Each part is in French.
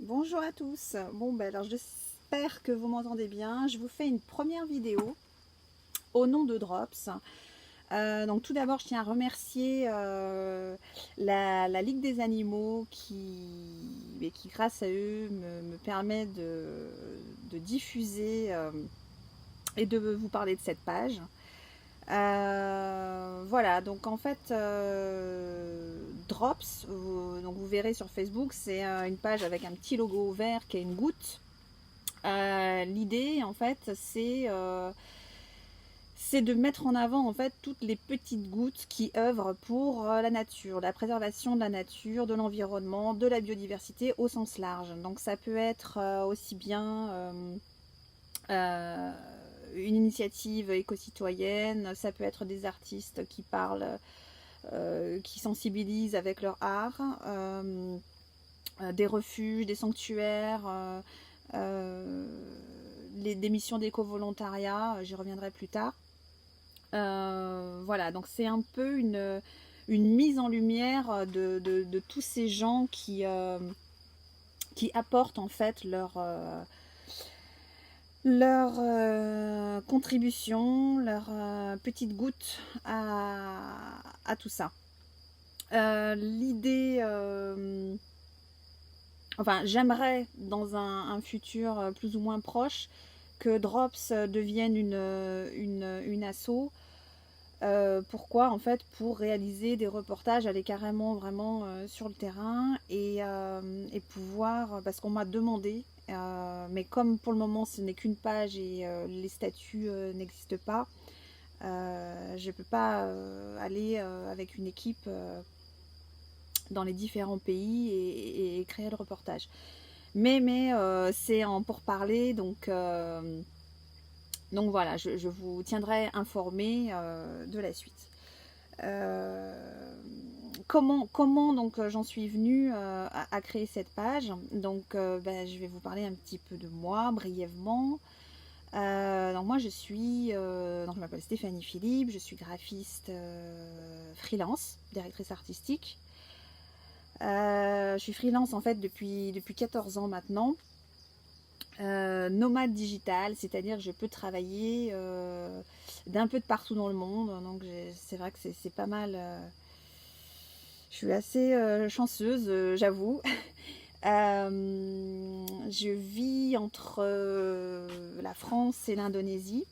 Bonjour à tous. Bon, ben alors j'espère que vous m'entendez bien. Je vous fais une première vidéo au nom de Drops. Donc tout d'abord, je tiens à remercier la Ligue des animaux qui grâce à eux, me permet de diffuser et de vous parler de cette page. Voilà, donc en fait, Drops, donc vous verrez sur Facebook, c'est une page avec un petit logo vert qui est une goutte. L'idée, en fait, c'est de mettre en avant en fait toutes les petites gouttes qui œuvrent pour la nature, la préservation de la nature, de l'environnement, de la biodiversité au sens large. Donc ça peut être aussi bien euh, une initiative éco-citoyenne, ça peut être des artistes qui parlent, qui sensibilisent avec leur art, des refuges, des sanctuaires, des missions d'éco-volontariat, j'y reviendrai plus tard. Voilà, donc c'est un peu une mise en lumière de tous ces gens qui apportent en fait leur contribution, leur petite goutte à tout ça. L'idée, enfin j'aimerais dans un futur plus ou moins proche que Drops devienne une asso. Pourquoi en fait? Pour réaliser des reportages, aller carrément vraiment sur le terrain et pouvoir, parce qu'on m'a demandé, mais comme pour le moment ce n'est qu'une page et les statuts n'existent pas, je ne peux pas aller avec une équipe dans les différents pays et créer le reportage. Mais c'est en pourparlers, donc voilà, je vous tiendrai informé de la suite. Comment donc j'en suis venue à créer cette page. Donc je vais vous parler un petit peu de moi brièvement. Donc moi je m'appelle Stéphanie Philippe, je suis graphiste freelance, directrice artistique. Je suis freelance en fait depuis 14 ans maintenant. Nomade digital, c'est-à-dire que je peux travailler d'un peu de partout dans le monde. Donc c'est vrai que c'est pas mal. Je suis assez chanceuse, j'avoue. Je vis entre la France et l'Indonésie.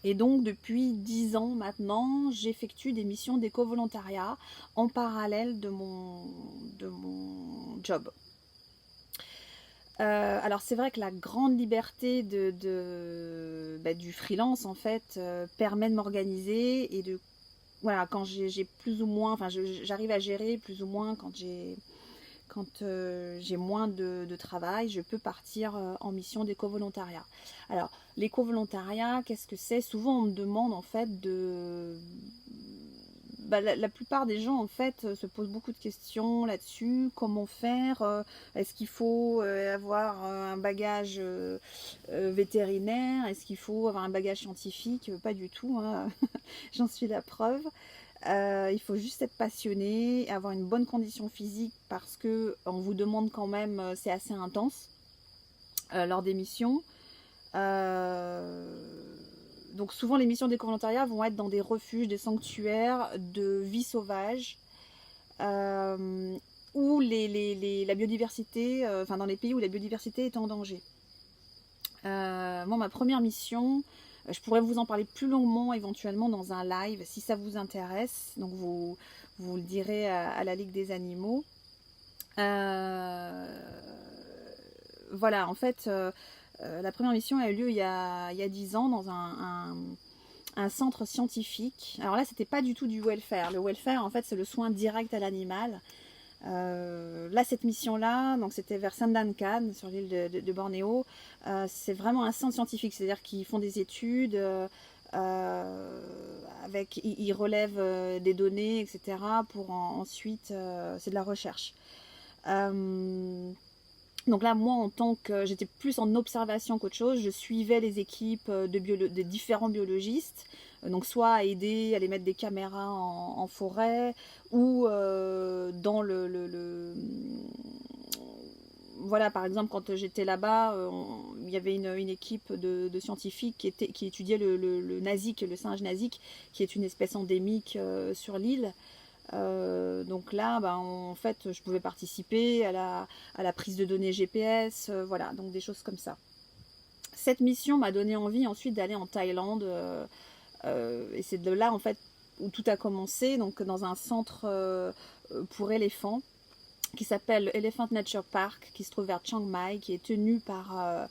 Et donc depuis 10 ans maintenant, j'effectue des missions d'éco-volontariat en parallèle de mon job. Alors c'est vrai que la grande liberté du freelance en fait permet de m'organiser et de voilà, quand j'ai plus ou moins, enfin j'arrive à gérer plus ou moins quand j'ai moins de travail, je peux partir en mission d'éco-volontariat. Alors l'éco-volontariat, qu'est-ce que c'est? Souvent on me demande en fait la plupart des gens en fait se posent beaucoup de questions là-dessus. Comment faire? Est-ce qu'il faut avoir un bagage vétérinaire? Est-ce qu'il faut avoir un bagage scientifique? Pas du tout, hein. J'en suis la preuve. Il faut juste être passionné, avoir une bonne condition physique parce que on vous demande quand même, c'est assez intense lors des missions. Donc souvent les missions d'éco-volontariat vont être dans des refuges, des sanctuaires de vie sauvage, où la biodiversité, enfin dans les pays où la biodiversité est en danger. Moi ma première mission, je pourrais vous en parler plus longuement éventuellement dans un live si ça vous intéresse. Donc vous le direz à la Ligue des animaux. Voilà, en fait, la première mission a eu lieu il y a 10 ans dans un centre scientifique. Alors là, c'était pas du tout du welfare. Le welfare, en fait, c'est le soin direct à l'animal. Là, cette mission-là, donc c'était vers Sandakan, sur l'île de Bornéo. C'est vraiment un centre scientifique, c'est-à-dire qu'ils font des études, ils relèvent des données, etc. Pour ensuite, c'est de la recherche. Donc là, moi, en tant que j'étais plus en observation qu'autre chose, je suivais les équipes de différents biologistes, donc soit à aider à les mettre des caméras en forêt ou dans voilà, par exemple, quand j'étais là-bas, il y avait une équipe de scientifiques qui étudiait le nasique, le singe nasique, qui est une espèce endémique sur l'île. Donc là, ben, en fait, je pouvais participer à la prise de données GPS, voilà, donc des choses comme ça. Cette mission m'a donné envie ensuite d'aller en Thaïlande, et c'est de là, en fait, où tout a commencé, donc dans un centre pour éléphants, qui s'appelle Elephant Nature Park, qui se trouve vers Chiang Mai, qui est tenu par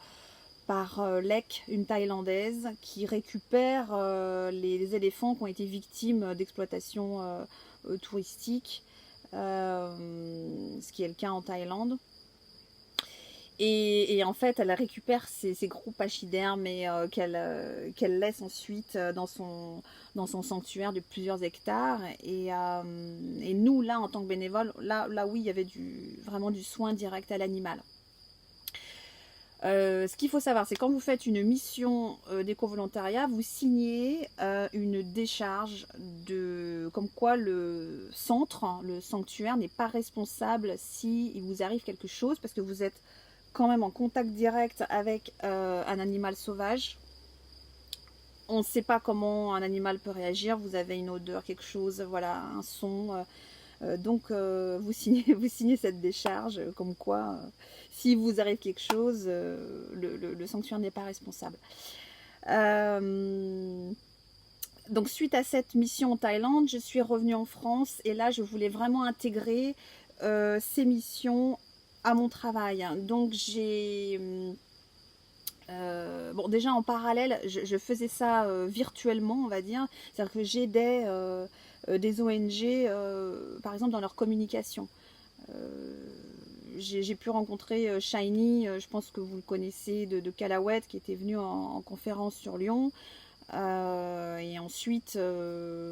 Lek, une Thaïlandaise, qui récupère les éléphants qui ont été victimes d'exploitation touristique, ce qui est le cas en Thaïlande. Et en fait, elle récupère ces gros pachydermes qu'elle laisse ensuite dans son sanctuaire de plusieurs hectares. Et nous, là, en tant que bénévoles, là oui, il y avait vraiment du soin direct à l'animal. Ce qu'il faut savoir, c'est quand vous faites une mission d'éco-volontariat, vous signez une décharge comme quoi le centre, le sanctuaire, n'est pas responsable s'il vous arrive quelque chose, parce que vous êtes quand même en contact direct avec un animal sauvage. On ne sait pas comment un animal peut réagir, vous avez une odeur, quelque chose, voilà, un son. Donc vous signez cette décharge comme quoi si vous arrive quelque chose, le sanctuaire n'est pas responsable. Donc suite à cette mission en Thaïlande, je suis revenue en France et là je voulais vraiment intégrer ces missions à mon travail. Donc j'ai... bon, déjà en parallèle, je faisais ça virtuellement, on va dire. C'est-à-dire que j'aidais des ONG, par exemple, dans leur communication. J'ai pu rencontrer Shiny, je pense que vous le connaissez, de Calaouette, qui était venu en conférence sur Lyon. Et ensuite,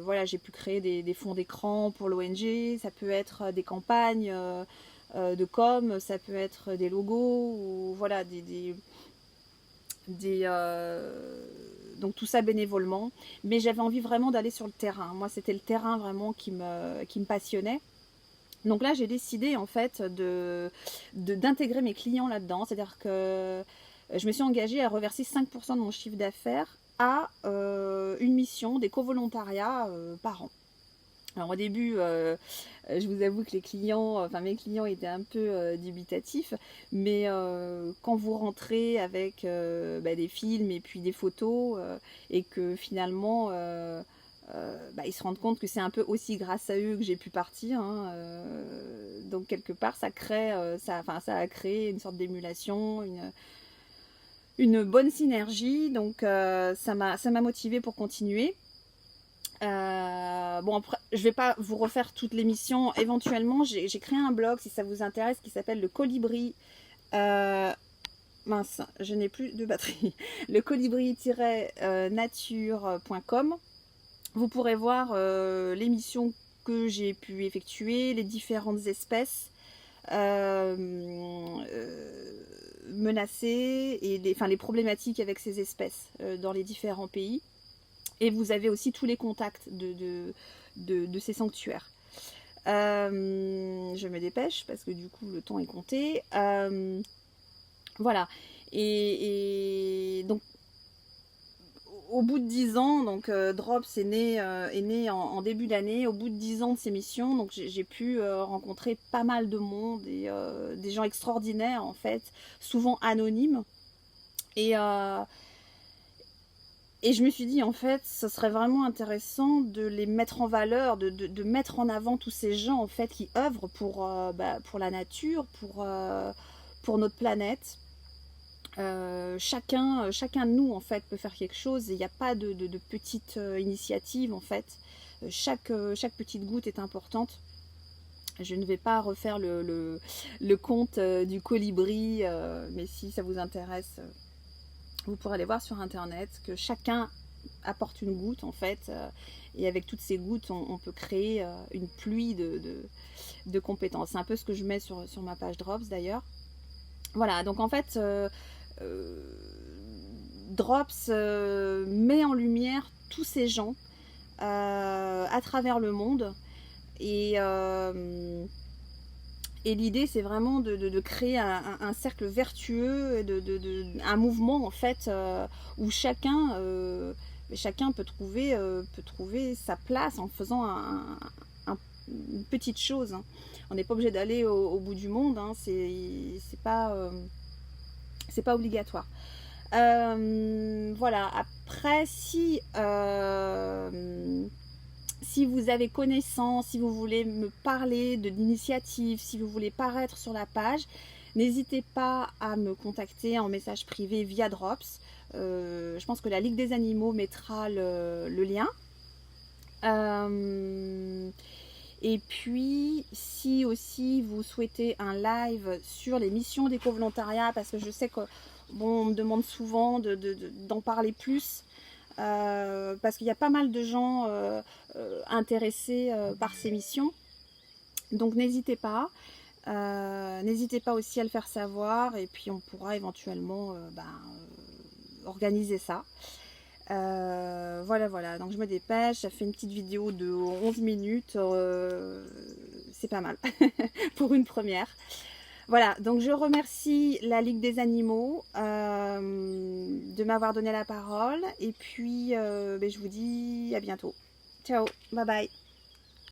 voilà, j'ai pu créer des fonds d'écran pour l'ONG. Ça peut être des campagnes de com, ça peut être des logos, ou voilà, donc tout ça bénévolement. Mais j'avais envie vraiment d'aller sur le terrain. Moi, c'était le terrain vraiment qui me passionnait. Donc là, j'ai décidé en fait d'intégrer mes clients là-dedans. C'est-à-dire que je me suis engagée à reverser 5% de mon chiffre d'affaires à une mission d'éco-volontariat par an. Alors au début, je vous avoue que mes clients étaient un peu dubitatifs, mais quand vous rentrez avec des films et puis des photos, et que finalement ils se rendent compte que c'est un peu aussi grâce à eux que j'ai pu partir, hein, donc quelque part ça a créé une sorte d'émulation, une bonne synergie, donc ça m'a motivée pour continuer. Bon, après, je vais pas vous refaire toutes les missions. Éventuellement, j'ai créé un blog, si ça vous intéresse, qui s'appelle le Colibri. Mince, je n'ai plus de batterie. Le colibri-nature.com. Vous pourrez voir les missions que j'ai pu effectuer, les différentes espèces menacées et les problématiques avec ces espèces dans les différents pays. Et vous avez aussi tous les contacts de ces sanctuaires. Je me dépêche parce que du coup le temps est compté. Voilà. Et donc au bout de 10 ans, donc Drops est né en début d'année. Au bout de 10 ans de ces missions, donc j'ai pu rencontrer pas mal de monde et des gens extraordinaires en fait, souvent anonymes. Et je me suis dit, en fait, ce serait vraiment intéressant de les mettre en valeur, de mettre en avant tous ces gens, en fait, qui œuvrent pour la nature, pour notre planète. Chacun de nous, en fait, peut faire quelque chose. Il n'y a pas de petite initiative, en fait. Chaque petite goutte est importante. Je ne vais pas refaire le conte du colibri, mais si ça vous intéresse... vous pourrez aller voir sur internet que chacun apporte une goutte en fait, et avec toutes ces gouttes on peut créer une pluie de compétences. C'est un peu ce que je mets sur ma page Drops d'ailleurs. Voilà, donc en fait Drops met en lumière tous ces gens à travers le monde, et Et l'idée, c'est vraiment de créer un cercle vertueux, un mouvement en fait où chacun peut trouver sa place en faisant une petite chose. Hein. On n'est pas obligé d'aller au bout du monde, hein. C'est pas obligatoire. Voilà, après, si vous avez connaissance, si vous voulez me parler de l'initiative, si vous voulez paraître sur la page, n'hésitez pas à me contacter en message privé via Drops. Je pense que la Ligue des Animaux mettra le lien. Et puis, si aussi vous souhaitez un live sur les missions d'éco-volontariat, parce que je sais que bon, on me demande souvent d'en parler plus, parce qu'il y a pas mal de gens intéressés par ces missions. Donc n'hésitez pas. N'hésitez pas aussi à le faire savoir et puis on pourra éventuellement organiser ça. Voilà, donc je me dépêche, ça fait une petite vidéo de 11 minutes, c'est pas mal pour une première. Voilà, donc je remercie la Ligue des Animaux de m'avoir donné la parole et puis je vous dis à bientôt. Ciao, bye bye.